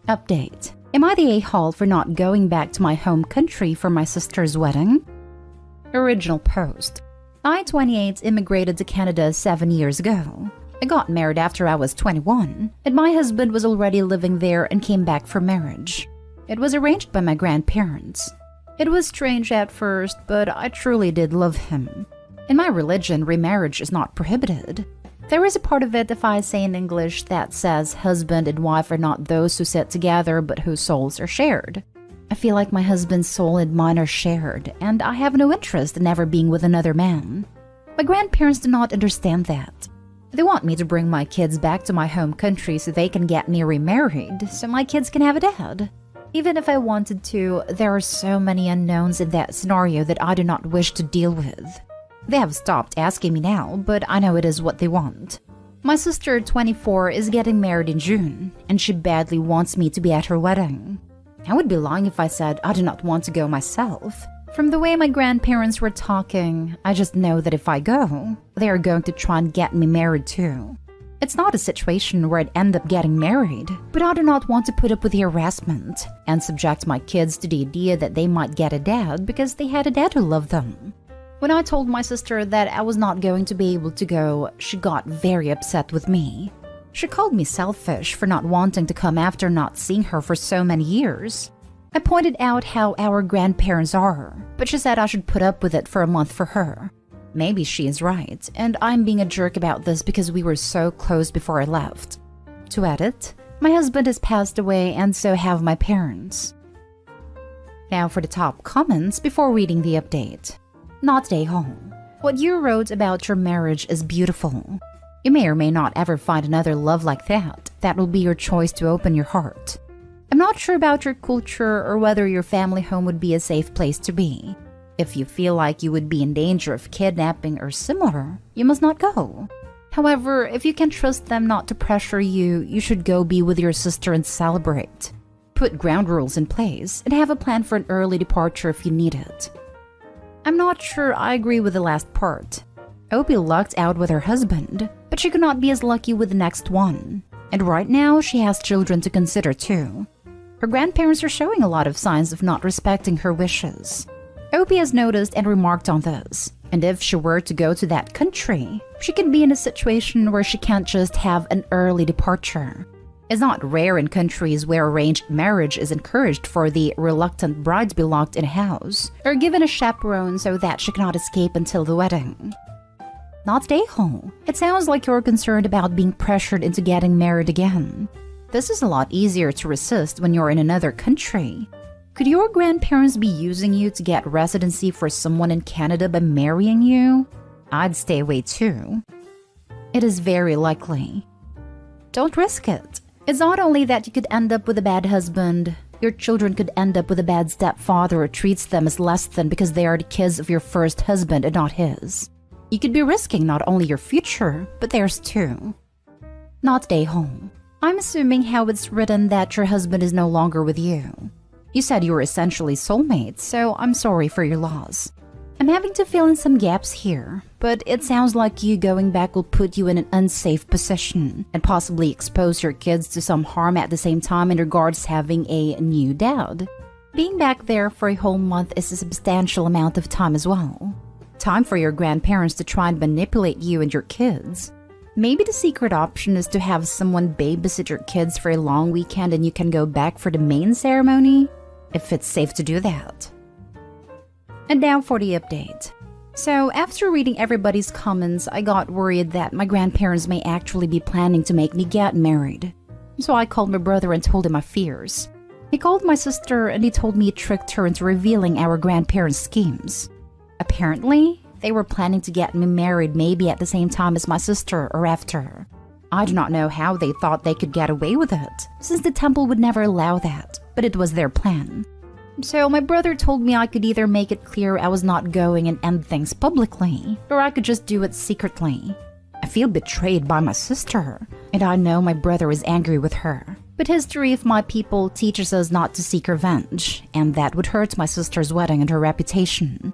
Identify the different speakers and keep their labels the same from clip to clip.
Speaker 1: Update. Am I the a-hole for not going back to my home country for my sister's wedding? Original post. I, 28, immigrated to Canada 7 years ago. I got married after I was 21, and my husband was already living there and came back for marriage. It was arranged by my grandparents. It was strange at first, but I truly did love him. In my religion, remarriage is not prohibited. There is a part of it, if I say in English, that says husband and wife are not those who sit together but whose souls are shared. I feel like my husband's soul and mine are shared, and I have no interest in ever being with another man. My grandparents do not understand that. They want me to bring my kids back to my home country so they can get me remarried, so my kids can have a dad. Even if I wanted to, there are so many unknowns in that scenario that I do not wish to deal with. They have stopped asking me now, but I know it is what they want. My sister, 24, is getting married in June, and she badly wants me to be at her wedding. I would be lying if I said I do not want to go myself. From the way my grandparents were talking, I just know that if I go, they are going to try and get me married too. It's not a situation where I'd end up getting married, but I do not want to put up with the harassment and subject my kids to the idea that they might get a dad because they had a dad who loved them. When I told my sister that I was not going to be able to go, she got very upset with me. She called me selfish for not wanting to come after not seeing her for so many years. I pointed out how our grandparents are, but she said I should put up with it for a month for her. Maybe she is right, and I'm being a jerk about this because we were so close before I left. To edit, my husband has passed away and so have my parents. Now for the top comments before reading the update. Not a home. What you wrote about your marriage is beautiful. You may or may not ever find another love like that. That will be your choice to open your heart. I'm not sure about your culture or whether your family home would be a safe place to be. If you feel like you would be in danger of kidnapping or similar, you must not go. However, if you can trust them not to pressure you, you should go be with your sister and celebrate. Put ground rules in place and have a plan for an early departure if you need it. I'm not sure I agree with the last part. Opie lucked out with her husband, but she could not be as lucky with the next one. And right now, she has children to consider too. Her grandparents are showing a lot of signs of not respecting her wishes. Opie has noticed and remarked on this, and if she were to go to that country, she could be in a situation where she can't just have an early departure. It's not rare in countries where arranged marriage is encouraged for the reluctant bride to be locked in a house or given a chaperone so that she cannot escape until the wedding. Not stay home. It sounds like you're concerned about being pressured into getting married again. This is a lot easier to resist when you're in another country. Could your grandparents be using you to get residency for someone in Canada by marrying you? I'd stay away too. It is very likely. Don't risk it. It's not only that you could end up with a bad husband, your children could end up with a bad stepfather who treats them as less than because they are the kids of your first husband and not his. You could be risking not only your future, but theirs too. Not stay home. I'm assuming how it's written that your husband is no longer with you. You said you were essentially soulmates, so I'm sorry for your loss. I'm having to fill in some gaps here, but it sounds like you going back will put you in an unsafe position and possibly expose your kids to some harm at the same time in regards to having a new dad. Being back there for a whole month is a substantial amount of time as well. Time for your grandparents to try and manipulate you and your kids. Maybe the secret option is to have someone babysit your kids for a long weekend and you can go back for the main ceremony, if it's safe to do that. And now for the update. So after reading everybody's comments, I got worried that my grandparents may actually be planning to make me get married. So I called my brother and told him my fears. He called my sister and he told me it tricked her into revealing our grandparents' schemes. Apparently, they were planning to get me married maybe at the same time as my sister or after. I do not know how they thought they could get away with it, since the temple would never allow that, but it was their plan. So my brother told me I could either make it clear I was not going and end things publicly, or I could just do it secretly. I feel betrayed by my sister, and I know my brother is angry with her. But history of my people teaches us not to seek revenge, and that would hurt my sister's wedding and her reputation.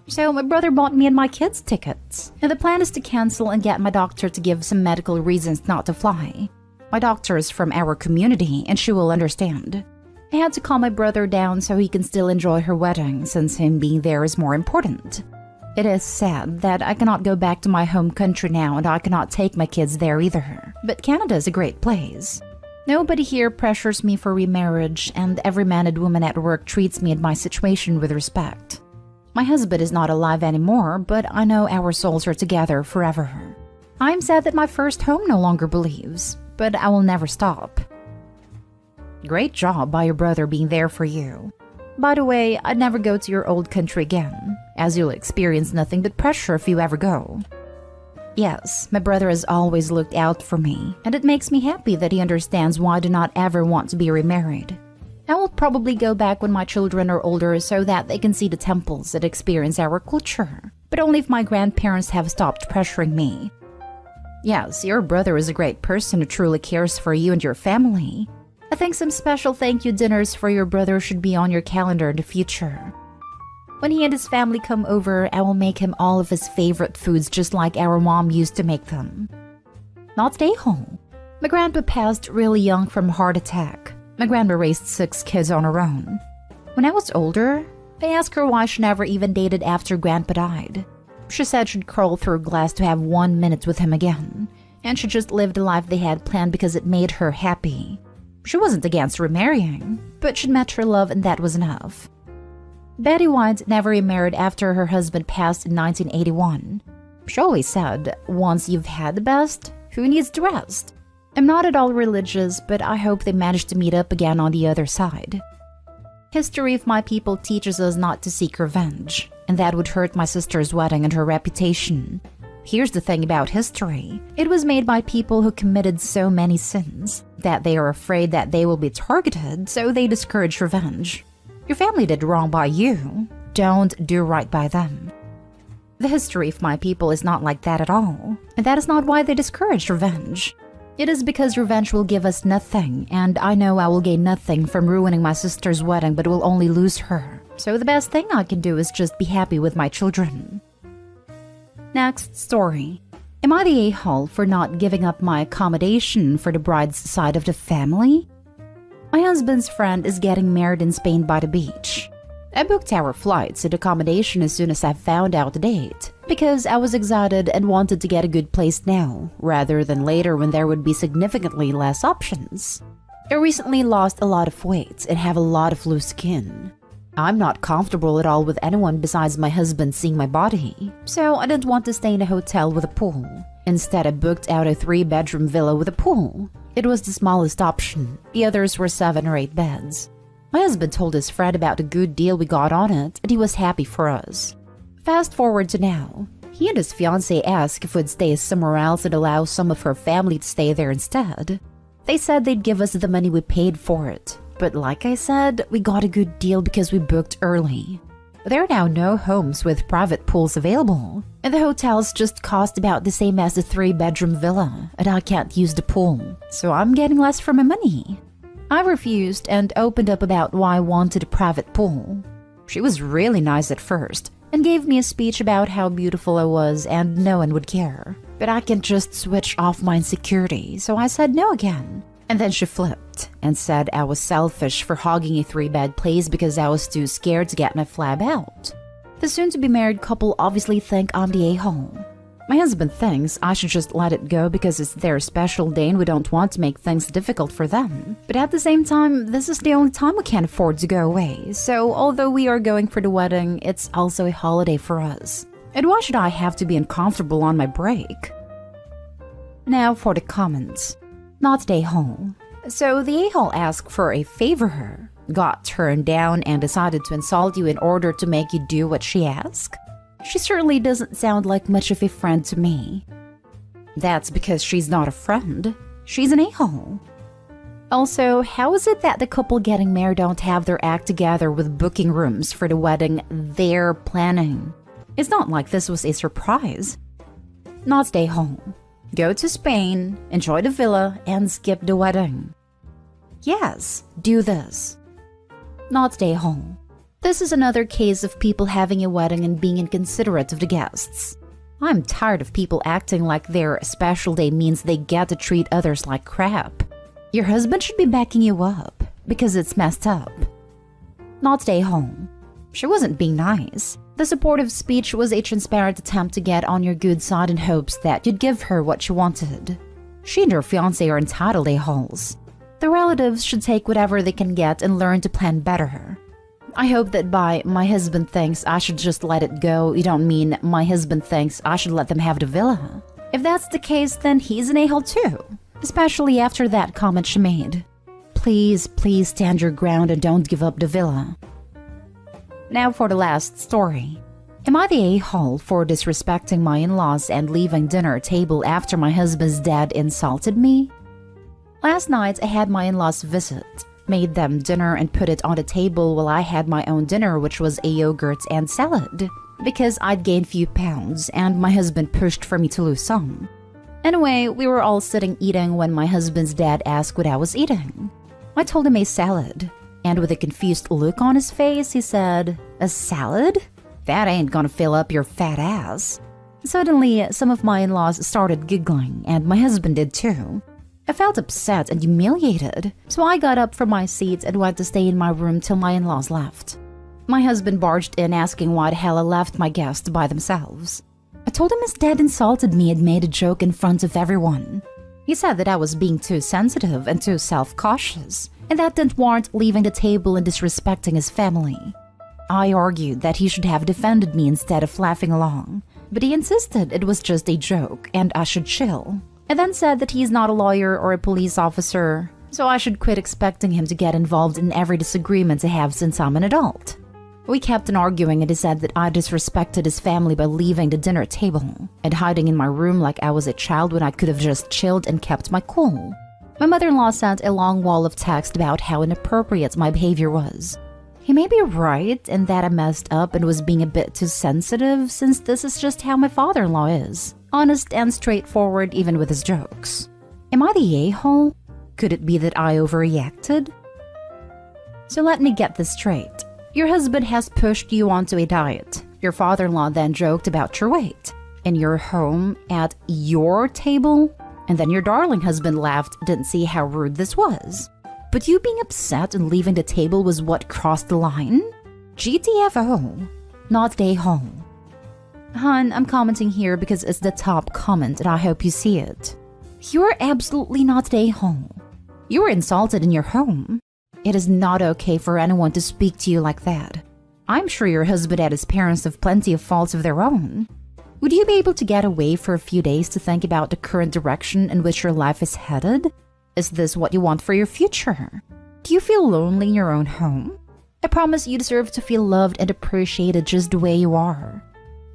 Speaker 1: So my brother bought me and my kids tickets, and the plan is to cancel and get my doctor to give some medical reasons not to fly. My doctor is from our community and she will understand. I had to calm my brother down so he can still enjoy her wedding since him being there is more important. It is sad that I cannot go back to my home country now and I cannot take my kids there either. But Canada is a great place. Nobody here pressures me for remarriage and every man and woman at work treats me and my situation with respect. My husband is not alive anymore, but I know our souls are together forever. I am sad that my first home no longer believes, but I will never stop. Great job by your brother being there for you. By the way, I'd never go to your old country again, as you'll experience nothing but pressure if you ever go. Yes, my brother has always looked out for me, and it makes me happy that he understands why I do not ever want to be remarried. I will probably go back when my children are older so that they can see the temples that experience our culture, but only if my grandparents have stopped pressuring me. Yes, your brother is a great person who truly cares for you and your family. I think some special thank you dinners for your brother should be on your calendar in the future. When he and his family come over, I will make him all of his favorite foods just like our mom used to make them. Not stay home. My grandpa passed really young from a heart attack. My grandma raised 6 kids on her own. When I was older, I asked her why she never even dated after grandpa died. She said she'd crawl through glass to have 1 minute with him again, and she just lived the life they had planned because it made her happy. She wasn't against remarrying, but she'd met her love and that was enough. Betty White never remarried after her husband passed in 1981. She always said, once you've had the best, who needs the rest? I'm not at all religious, but I hope they manage to meet up again on the other side. History of my people teaches us not to seek revenge, and that would hurt my sister's wedding and her reputation. Here's the thing about history. It was made by people who committed so many sins that they are afraid that they will be targeted, so they discourage revenge. Your family did wrong by you. Don't do right by them. The history of my people is not like that at all, and that is not why they discourage revenge. It is because revenge will give us nothing, and I know I will gain nothing from ruining my sister's wedding but will only lose her. So the best thing I can do is just be happy with my children. Next story. Am I the a-hole for not giving up my accommodation for the bride's side of the family? My husband's friend is getting married in Spain by the beach. I booked our flights and accommodation as soon as I found out the date, because I was excited and wanted to get a good place now, rather than later when there would be significantly less options. I recently lost a lot of weight and have a lot of loose skin. I'm not comfortable at all with anyone besides my husband seeing my body, so I didn't want to stay in a hotel with a pool. Instead, I booked out a 3-bedroom villa with a pool. It was the smallest option. The others were 7 or 8 beds. My husband told his friend about the good deal we got on it, and he was happy for us. Fast forward to now. He and his fiancée asked if we'd stay somewhere else and allow some of her family to stay there instead. They said they'd give us the money we paid for it. But like I said, we got a good deal because we booked early. There are now no homes with private pools available, and the hotels just cost about the same as the 3-bedroom villa, and I can't use the pool, so I'm getting less for my money. I refused and opened up about why I wanted a private pool. She was really nice at first and gave me a speech about how beautiful I was and no one would care. But I can't just switch off my insecurity, so I said no again. And then she flipped and said I was selfish for hogging a 3-bed place because I was too scared to get my flab out. The soon-to-be-married couple obviously think I'm the a-hole. My husband thinks I should just let it go because it's their special day and we don't want to make things difficult for them. But at the same time, this is the only time we can afford to go away, so although we are going for the wedding, it's also a holiday for us. And why should I have to be uncomfortable on my break? Now for the comments. Not the a-hole. So the a-hole asked for a favor, got turned down, and decided to insult you in order to make you do what she asked? She certainly doesn't sound like much of a friend to me. That's because she's not a friend. She's an a-hole. Also, how is it that the couple getting married don't have their act together with booking rooms for the wedding they're planning? It's not like this was a surprise. Not stay home. Go to Spain, enjoy the villa, and skip the wedding. Yes, do this. Not stay home. This is another case of people having a wedding and being inconsiderate of the guests. I'm tired of people acting like their special day means they get to treat others like crap. Your husband should be backing you up, because it's messed up. Not stay home. She wasn't being nice. The supportive speech was a transparent attempt to get on your good side in hopes that you'd give her what she wanted. She and her fiancé are entitled a-holes. The relatives should take whatever they can get and learn to plan better. I hope that by "my husband thinks I should just let it go" you don't mean "my husband thinks I should let them have the villa." If that's the case, then he's an a-hole too, especially after that comment she made. Please stand your ground and don't give up the villa. Now for the last story. Am I the a-hole for disrespecting my in-laws and leaving dinner table after my husband's dad insulted me? Last night I had my in-laws visit, made them dinner and put it on the table while I had my own dinner, which was a yogurt and salad, because I'd gained few pounds and my husband pushed for me to lose some. Anyway, we were all sitting eating when my husband's dad asked what I was eating. I told him a salad, and with a confused look on his face, he said, "A salad? That ain't gonna fill up your fat ass." Suddenly, some of my in-laws started giggling, and my husband did too. I felt upset and humiliated, so I got up from my seat and went to stay in my room till my in-laws left. My husband barged in asking why the hell I left my guests by themselves. I told him his dad insulted me and made a joke in front of everyone. He said that I was being too sensitive and too self-cautious, and that didn't warrant leaving the table and disrespecting his family. I argued that he should have defended me instead of laughing along, but he insisted it was just a joke and I should chill. And then said that he's not a lawyer or a police officer, so I should quit expecting him to get involved in every disagreement I have since I'm an adult. We kept on arguing and he said that I disrespected his family by leaving the dinner table and hiding in my room like I was a child when I could have just chilled and kept my cool. My mother-in-law sent a long wall of text about how inappropriate my behavior was. He may be right in that I messed up and was being a bit too sensitive, since this is just how my father-in-law is. Honest and straightforward even with his jokes. Am I the a-hole? Could it be that I overreacted? So let me get this straight. Your husband has pushed you onto a diet. Your father-in-law then joked about your weight. In your home, at your table? And then your darling husband laughed, didn't see how rude this was. But you being upset and leaving the table was what crossed the line? GTFO. Not the a-hole. Hun, I'm commenting here because it's the top comment and I hope you see it. You're absolutely not the a-hole. You were insulted in your home. It is not okay for anyone to speak to you like that. I'm sure your husband and his parents have plenty of faults of their own. Would you be able to get away for a few days to think about the current direction in which your life is headed? Is this what you want for your future? Do you feel lonely in your own home? I promise you deserve to feel loved and appreciated just the way you are.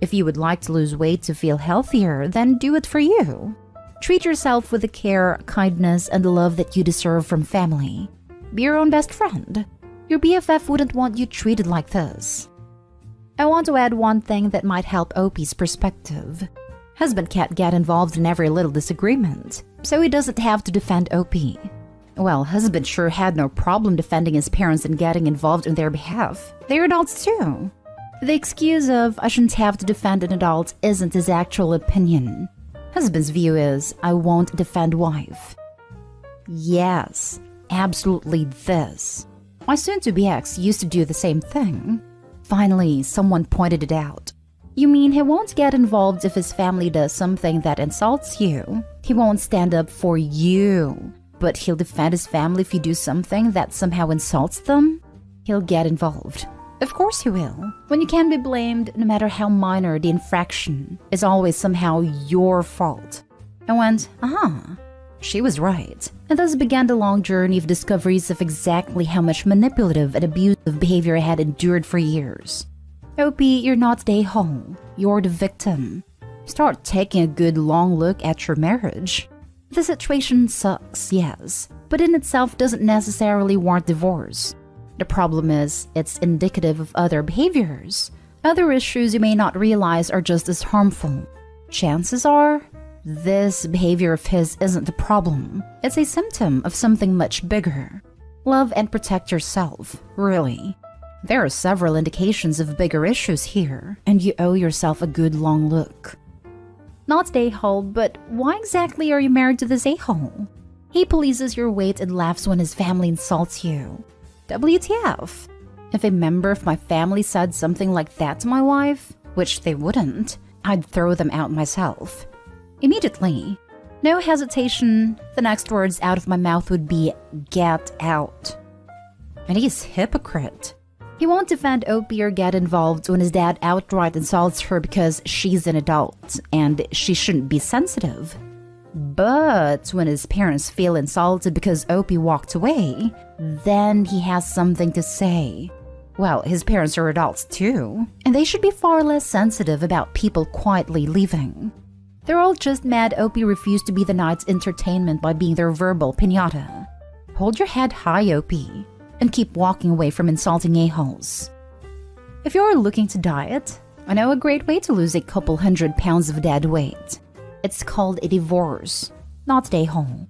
Speaker 1: If you would like to lose weight to feel healthier, then do it for you. Treat yourself with the care, kindness, and the love that you deserve from family. Be your own best friend. Your BFF wouldn't want you treated like this. I want to add one thing that might help Opie's perspective. Husband can't get involved in every little disagreement, so he doesn't have to defend Opie. Well, husband sure had no problem defending his parents and getting involved on their behalf. They're adults too. The excuse of "I shouldn't have to defend an adult" isn't his actual opinion. Husband's view is "I won't defend wife." Yes, absolutely this. My soon-to-be ex used to do the same thing. Finally, someone pointed it out. You mean he won't get involved if his family does something that insults you? He won't stand up for you, but he'll defend his family if you do something that somehow insults them? He'll get involved. Of course he will. When you can be blamed, no matter how minor the infraction, it's always somehow your fault. I went, she was right. And thus began the long journey of discoveries of exactly how much manipulative and abusive behavior I had endured for years. Opie, you're not the a-hole. You're the victim. Start taking a good long look at your marriage. The situation sucks, yes, but in itself doesn't necessarily warrant divorce. The problem is, it's indicative of other behaviors. Other issues you may not realize are just as harmful. Chances are, this behavior of his isn't the problem. It's a symptom of something much bigger. Love and protect yourself, really. There are several indications of bigger issues here, and you owe yourself a good long look. Not a-hole, but why exactly are you married to this a-hole? He polices your weight and laughs when his family insults you. WTF? If a member of my family said something like that to my wife, which they wouldn't, I'd throw them out myself. Immediately. No hesitation, the next words out of my mouth would be, "Get out." And he's a hypocrite. He won't defend Opie or get involved when his dad outright insults her because she's an adult and she shouldn't be sensitive. But when his parents feel insulted because Opie walked away, then he has something to say. Well, his parents are adults too, and they should be far less sensitive about people quietly leaving. They're all just mad Opie refused to be the night's entertainment by being their verbal piñata. Hold your head high, Opie, and keep walking away from insulting a-holes. If you're looking to diet, I know a great way to lose a couple 100 pounds of dead weight. It's called a divorce, not a-hole.